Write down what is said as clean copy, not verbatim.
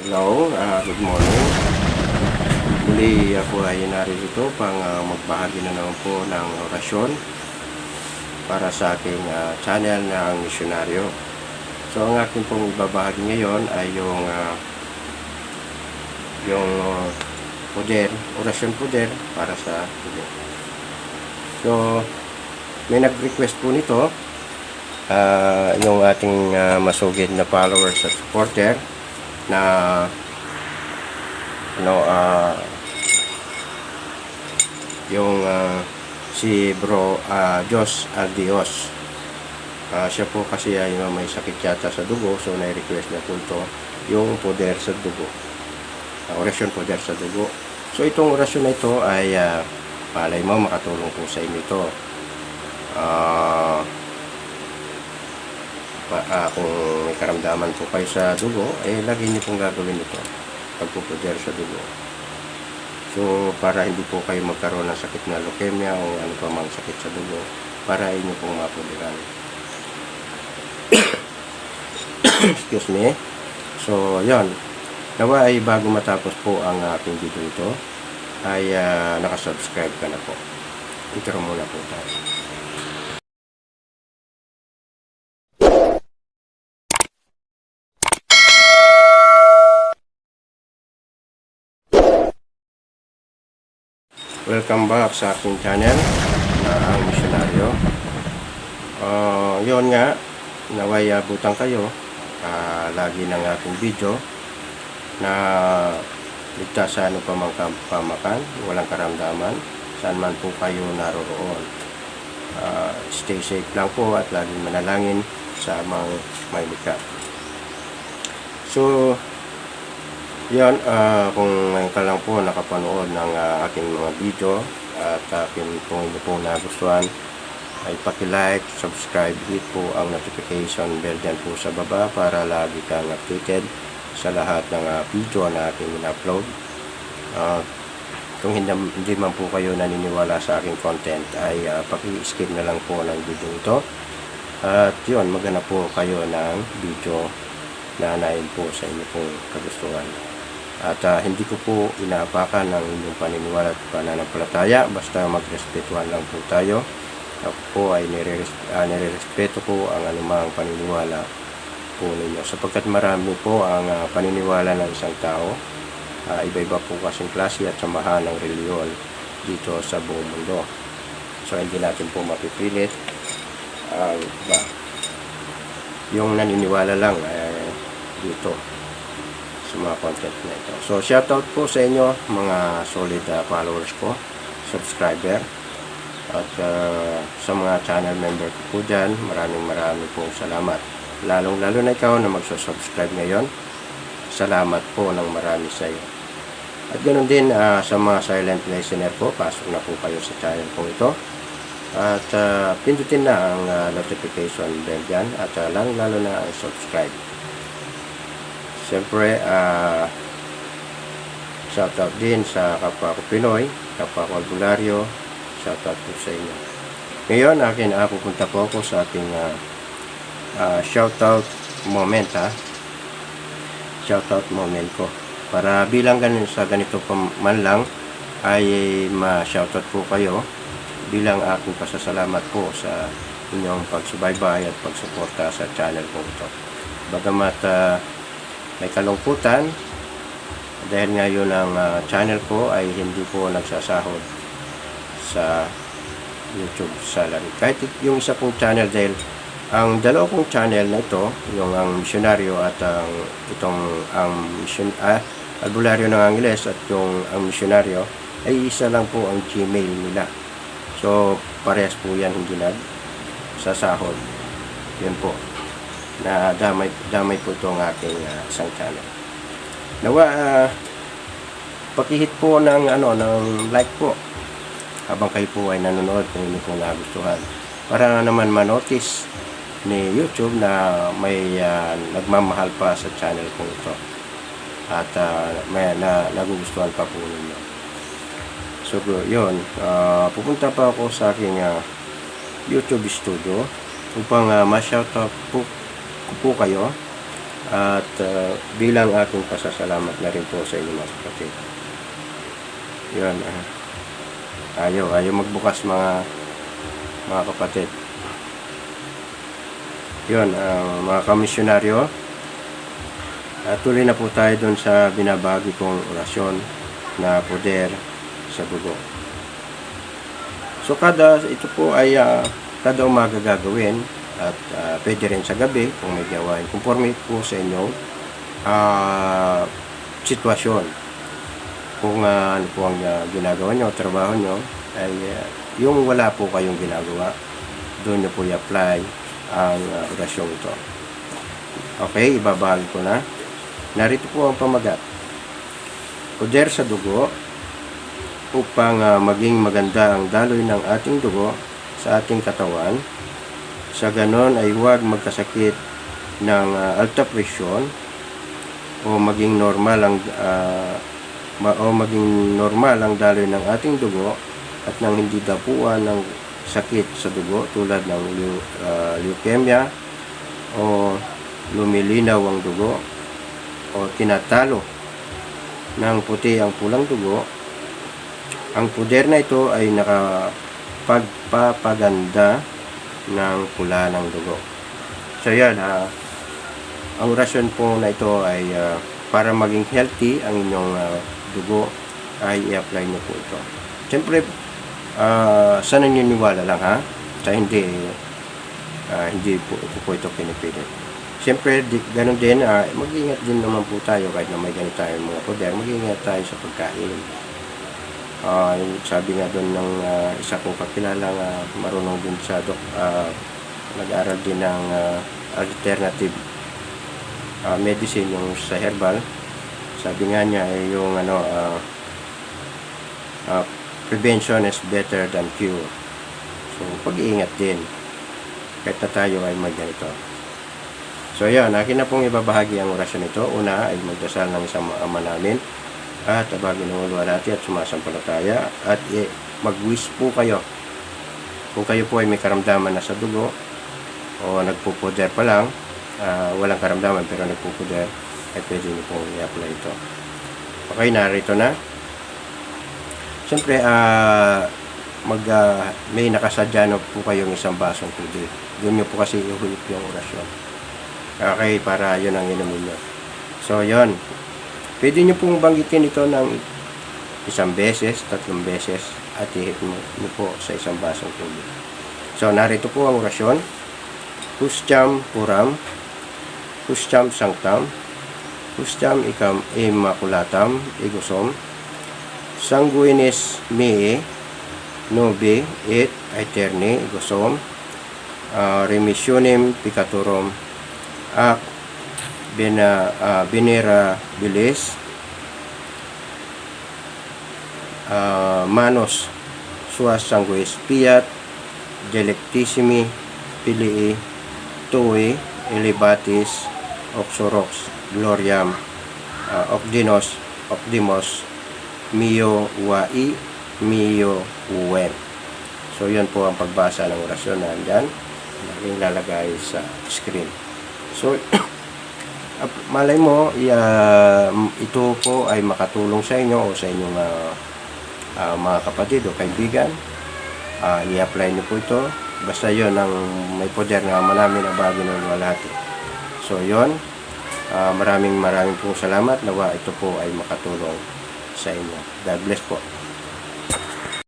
Hello, good morning. Muli ako ay narito pang magbahagi na naman po ng orasyon para sa aking channel na ang misyonaryo. So ang aking pong ibabahagi ngayon ay yung poder, orasyon poder para sa tubo. So may nag-request po nito yung ating masugid na followers at supporter na yung si Bro Jos Aldios. Siya po kasi ay may sakit yata sa dugo, so na-request na po ito yung poder sa dugo, orasyon poder sa dugo. So itong orasyon na ito ay palay mo makatulong po sa inyo ito. Kung may karamdaman po kayo sa dugo, lagi niyo pong gagawin ito, pagpupuder sa dugo. So para hindi po kayo magkaroon ng sakit na leukemia o ano pa mang sakit sa dugo, para inyo pong mapudiran. Excuse me. So yon, nawa ay bago matapos po ang aking video ito ay nakasubscribe ka na po. Intro muna po tayo. Welcome back sa aking channel na ang misyonaryo. Yon nga, naway abutan kayo lagi ng aking video na ligtas sa ano pa mang pamakan, walang karamdaman, saan man po kayo naroroon. Stay safe lang po at laging manalangin sa mga may likha. So yan, kung ngayon ka lang po nakapanood ng aking mga video at kung hindi po nagustuhan, ay paki-like, subscribe, hit po ang notification bell dyan po sa baba para lagi kang updated sa lahat ng video na aking in-upload. Kung hindi man po kayo naniniwala sa aking content, ay paki-skip na lang po ng video ito. At yun, maghanap po kayo ng video na anayin po sa inyo pong kagustuhan. At hindi ko po inaapakan ng inyong paniniwala at pananampalataya, basta magrespetuhan lang po tayo. Ako po ay nirerespeto po ang anumang paniniwala po ninyo, sapagkat marami po ang paniniwala ng isang tao. Iba-iba po kasing klase at samahan ng reliyon dito sa buong mundo. So hindi natin po mapipilit yung naniniwala lang dito mga content na ito. So shoutout po sa inyo mga solid followers ko, subscriber, at sa mga channel member ko po dyan, maraming pong salamat. Lalong lalo na ikaw na magsusubscribe ngayon, salamat po ng marami sa iyo. At ganoon din sa mga silent listener po, pasok na po kayo sa channel ko ito at pindutin na ang notification bell dyan at lalong lalo na ang subscribe. Siyempre, shoutout din sa kapwa ko Pinoy, kapwa ko albularyo, shoutout po sa inyo. Ngayon, pupunta po ako sa ating shoutout moment, shoutout moment ko. Para bilang sa ganito man lang, ay ma-shoutout po kayo bilang aking pasasalamat po sa inyong pagsubaybay at pagsuporta sa channel ko ito. Bagamat may kalungkutan dahil ngayon ang channel ko ay hindi po nagsasahod sa YouTube salary. Kahit yung isa kong channel, dahil ang dalawa kong channel na ito, yung ang misyonaryo at albularyo ng Angeles at yung ang misyonaryo, ay isa lang po ang Gmail nila. So parehas po yan, hindi nagsasahod. Yan po, na damay po itong aking isang channel. Nawa pakihit po ng like po habang kayo po ay nanonood kung hindi po nagustuhan, para naman ma-notice ni YouTube na may nagmamahal pa sa channel ko ito at may nagugustuhan pa po ninyo. So yun, pupunta pa ako sa aking YouTube studio upang ma-shoutout po kayo At bilang aking pasasalamat na rin po sa inyo mga kapatid. Yun, ayaw magbukas mga kapatid. Yun, mga komisyonaryo, tuloy na po tayo dun sa binabagi kong orasyon na poder sa dugo. So ito po ay kada umaga gagawin at pwede rin sa gabi kung may gawain. Conforme po sa inyong sitwasyon. Kung ano po ang ginagawa nyo, trabaho nyo, ay yung wala po kayong ginagawa, doon nyo po i-apply ang orasyon ito. Okay, ibabahagi ko na. Narito po ang pamagat. Poder sa dugo upang maging maganda ang daloy ng ating dugo sa ating katawan. Sa ganon ay huwag magkasakit ng alta presyon o maging normal ang daloy ng ating dugo at nang hindi dapuan ng sakit sa dugo tulad ng leukemia o lumilinaw ang dugo o tinatalo ng puti ang pulang dugo. Ang poder na ito ay nakapagpapaganda ng pula ng dugo. So yan, ang orasyon po na ito ay para maging healthy ang inyong dugo ay i-apply nyo po ito. Siyempre, sa naniniwala lang ha, sa hindi po ito pinipilit. Siyempre, ganun din, mag-ingat din naman po tayo kahit na may ganito tayong mga poder, mag-ingat tayo sa pagkain. Sabi nga doon ng isa kong kakilalang marunong din sa nag-aaral din ng alternative medicine, yung sa herbal. Sabi nga niya yung prevention is better than cure. So pag-iingat din kahit na tayo ay may ganito. So yan, akin na pong ibabahagi ang orasyon nito. Una ay magdasal ng isang ama namin at abagin ng ulwa natin at sumasampalataya at mag-wish po kayo. Kung kayo po ay may karamdaman na sa dugo o nagpupuder pa lang, walang karamdaman pero nagpupuder, ay pwede nyo pong i-apply ito. Okay, narito na. Siyempre, may nakasadya na po kayong isang basong tubig. Doon nyo po kasi ihulip yung orasyon. Okay, para yun ang inumin nyo. So, yun. Pwede nyo pong banggitin ito ng 1 beses, 3 beses, at ihip nyo po sa isang basong tubig. So, narito po ang orasyon. Hustyam puram, hustyam sanctam, hustyam immaculatam egosom, sanguinis mei, nobe et aeterni egosom, remissionem peccatorum ac venerabilis manos suas sanguis piat delectissimi pilii tui elevatis oxorox gloriam opdimos mio wai mio uwen. So yun po ang pagbasa ng orasyon na andyan, naking lalagay sa screen. So malay mo ito po ay makatulong sa inyo o sa inyong mga kapatid o kaibigan. I-apply nyo po ito. Basta yun ang may poder na marami na bago ng walhati. So yun, maraming pong salamat. Nawa ito po ay makatulong sa inyo. God bless po.